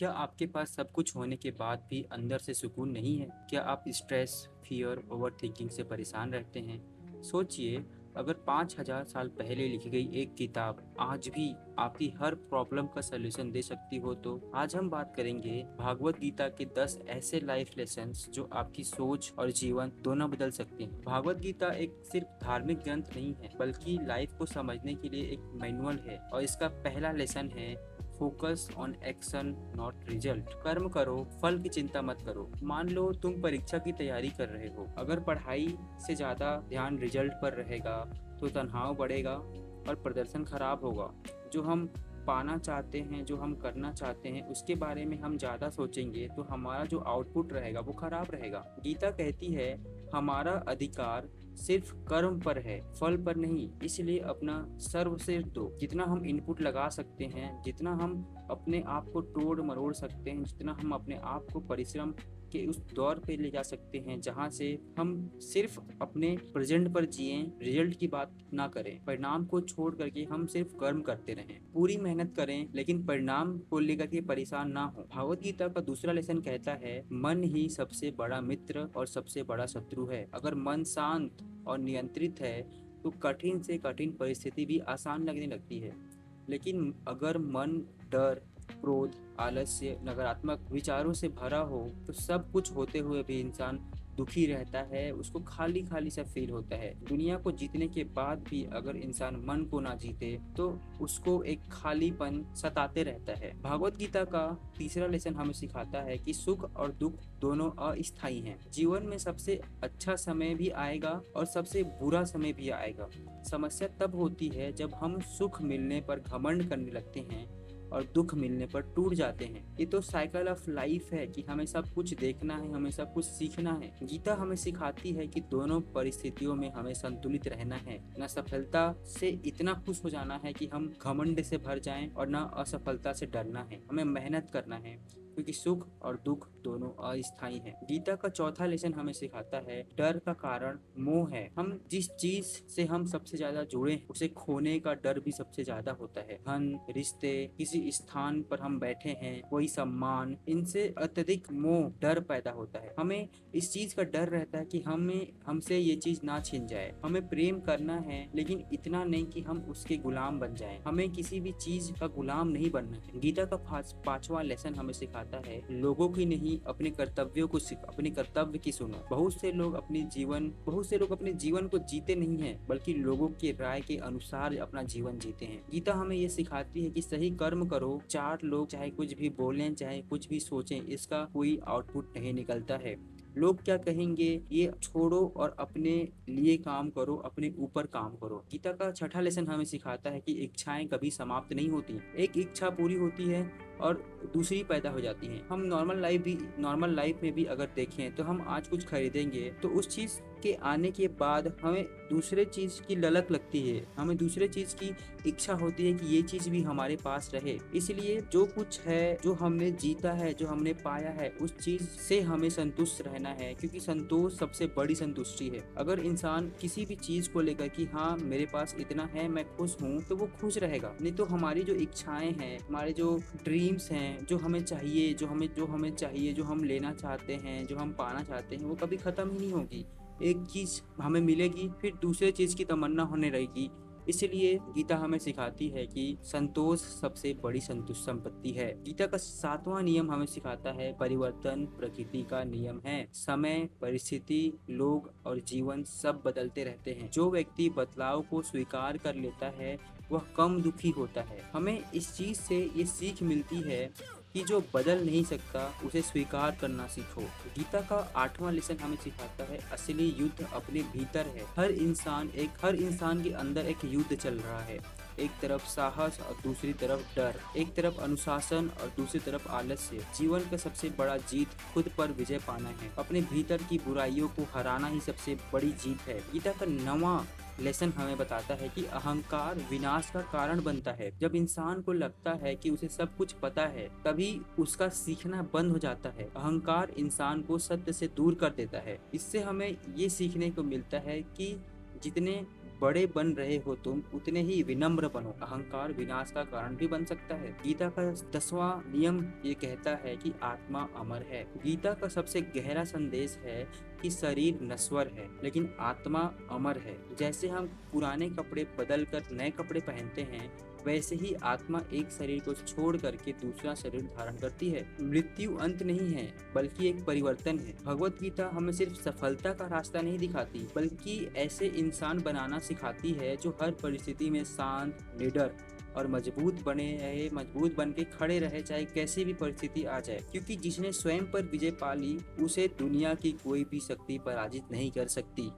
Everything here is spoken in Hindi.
क्या आपके पास सब कुछ होने के बाद भी अंदर से सुकून नहीं है? क्या आप स्ट्रेस, फियर, ओवरथिंकिंग से परेशान रहते हैं? सोचिए, अगर 5000 साल पहले लिखी गई एक किताब आज भी आपकी हर प्रॉब्लम का सलूशन दे सकती हो तो आज हम बात करेंगे भागवत गीता के 10 ऐसे लाइफ लेसन्स जो आपकी सोच और जीवन दोनों बदल सकते हैं। भागवत गीता एक सिर्फ धार्मिक ग्रंथ नहीं है बल्कि लाइफ को समझने के लिए एक मैनुअल है और इसका पहला लेसन है focus on action not result. कर्म करो, फल की चिंता मत करो। मान लो तुम परीक्षा की तैयारी कर रहे हो, अगर पढ़ाई से ज्यादा ध्यान रिजल्ट पर रहेगा तो तनाव बढ़ेगा और प्रदर्शन खराब होगा। जो हम पाना चाहते हैं, जो हम करना चाहते हैं, उसके बारे में हम ज्यादा सोचेंगे तो हमारा जो आउटपुट रहेगा वो खराब रहेगा। गीता कहती है हमारा अधिकार सिर्फ कर्म पर है, फल पर नहीं। इसलिए अपना सर्वश्रेष्ठ दो। जितना हम इनपुट लगा सकते हैं, जितना हम अपने आप को तोड़ मरोड़ सकते हैं, जितना हम अपने आप को परिश्रम के उस दौर पे ले जा सकते हैं जहां से हम सिर्फ अपने प्रेजेंट पर जिए, रिजल्ट की बात ना करें, परिणाम को छोड़ करके हम सिर्फ कर्म करते रहें। पूरी मेहनत करें लेकिन परिणाम को लेकर के परेशान ना हो। भागवत गीता का दूसरा लेसन कहता है मन ही सबसे बड़ा मित्र और सबसे बड़ा शत्रु है। अगर मन शांत और नियंत्रित है तो कठिन से कठिन परिस्थिति भी आसान लगने लगती है। लेकिन अगर मन डर, क्रोध, आलस्य, नकारात्मक विचारों से भरा हो तो सब कुछ होते हुए भी इंसान दुखी रहता है, उसको खाली खाली सा फील होता है। दुनिया को जीतने के बाद भी अगर इंसान मन को ना जीते तो उसको एक खालीपन सताते रहता है। भागवत गीता का तीसरा लेसन हमें सिखाता है कि सुख और दुख दोनों अस्थायी हैं। जीवन में सबसे अच्छा समय भी आएगा और सबसे बुरा समय भी आएगा। समस्या तब होती है जब हम सुख मिलने पर घमंड करने लगते हैं और दुख मिलने पर टूट जाते हैं। ये तो साइकिल ऑफ लाइफ है कि हमें सब कुछ देखना है, हमें सब कुछ सीखना है। गीता हमें सिखाती है कि दोनों परिस्थितियों में हमें संतुलित रहना है। न सफलता से इतना खुश हो जाना है कि हम घमंड से भर जाएं और न असफलता से डरना है। हमें मेहनत करना है क्योंकि सुख और दुख दोनों अस्थायी हैं। गीता का चौथा लेसन हमें सिखाता है डर का कारण मोह है। हम जिस चीज से हम सबसे ज्यादा जुड़े हैं उसे खोने का डर भी सबसे ज्यादा होता है। धन, रिश्ते, किसी स्थान पर हम बैठे हैं, कोई सम्मान, इनसे अत्यधिक मोह, डर पैदा होता है। हमें इस चीज का डर रहता है कि हमसे ये चीज ना छिन जाए। हमें प्रेम करना है लेकिन इतना नहीं कि हम उसके गुलाम बन जाएं। हमें किसी भी चीज का गुलाम नहीं बनना है। गीता का पांचवा लेसन हमें सिखाता है लोगों की नहीं अपने कर्तव्यों को अपने कर्तव्य की सुनो। बहुत से लोग अपने जीवन को जीते नहीं हैं बल्कि लोगों की राय के अनुसार अपना जीवन जीते हैं। गीता हमें ये सिखाती है कि सही कर्म करो, चार लोग चाहे कुछ भी बोलें, चाहे कुछ भी सोचें, इसका कोई आउटपुट नहीं निकलता है। लोग क्या कहेंगे ये छोड़ो और अपने लिए काम करो, अपने ऊपर काम करो। गीता का छठा लेसन हमें सिखाता है कि इच्छाएं कभी समाप्त नहीं होती। एक इच्छा पूरी होती है और दूसरी पैदा हो जाती है। हम नॉर्मल लाइफ में भी अगर देखें तो हम आज कुछ खरीदेंगे तो उस चीज के आने के बाद हमें दूसरे चीज की ललक लगती है, हमें दूसरे चीज की इच्छा होती है कि ये चीज भी हमारे पास रहे। इसलिए जो कुछ है, जो हमने जीता है, जो हमने पाया है, उस चीज से हमें संतुष्ट रहना है क्योंकि संतोष सबसे बड़ी संतुष्टि है। अगर इंसान किसी भी चीज को लेकर कि हाँ मेरे पास इतना है, मैं खुश हूँ, तो वो खुश रहेगा। नहीं तो हमारी जो इच्छाएं हैं, हमारे जो ड्रीम्स हैं, जो हमें चाहिए, जो हम लेना चाहते हैं, जो हम पाना चाहते हैं, वो कभी खत्म ही नहीं होगी। एक चीज हमें मिलेगी फिर दूसरे चीज की तमन्ना होने रहेगी। इसलिए गीता हमें सिखाती है कि संतोष सबसे बड़ी संतुष्ट संपत्ति है। गीता का सातवां नियम हमें सिखाता है परिवर्तन प्रकृति का नियम है। समय, परिस्थिति, लोग और जीवन सब बदलते रहते हैं। जो व्यक्ति बदलाव को स्वीकार कर लेता है वह कम दुखी होता है। हमें इस चीज से ये सीख मिलती है कि जो बदल नहीं सकता उसे स्वीकार करना सीखो। गीता का आठवां लेसन हमें सिखाता है असली युद्ध अपने भीतर है। हर इंसान के अंदर एक युद्ध चल रहा है। एक तरफ साहस और दूसरी तरफ डर, एक तरफ अनुशासन और दूसरी तरफ आलस्य। जीवन का सबसे बड़ा जीत खुद पर विजय पाना है। अपने भीतर की बुराइयों को हराना ही सबसे बड़ी जीत है। गीता का 9वां लेसन हमें बताता है कि अहंकार विनाश का कारण बनता है। जब इंसान को लगता है कि उसे सब कुछ पता है तभी उसका सीखना बंद हो जाता है। अहंकार इंसान को सत्य से दूर कर देता है। इससे हमें ये सीखने को मिलता है कि जितने बड़े बन रहे हो तुम उतने ही विनम्र बनो, अहंकार विनाश का कारण भी बन सकता है। गीता का 10वां नियम ये कहता है कि आत्मा अमर है। गीता का सबसे गहरा संदेश है कि शरीर नश्वर है लेकिन आत्मा अमर है। जैसे हम पुराने कपड़े बदल कर नए कपड़े पहनते हैं, वैसे ही आत्मा एक शरीर को छोड़ करके दूसरा शरीर धारण करती है। मृत्यु अंत नहीं है बल्कि एक परिवर्तन है। भगवत गीता हमें सिर्फ सफलता का रास्ता नहीं दिखाती बल्कि ऐसे इंसान बनाना सिखाती है जो हर परिस्थिति में शांत, निडर और मजबूत बन के खड़े रहे, चाहे कैसी भी परिस्थिति आ जाए। क्योंकि जिसने स्वयं पर विजय पा ली उसे दुनिया की कोई भी शक्ति पराजित नहीं कर सकती।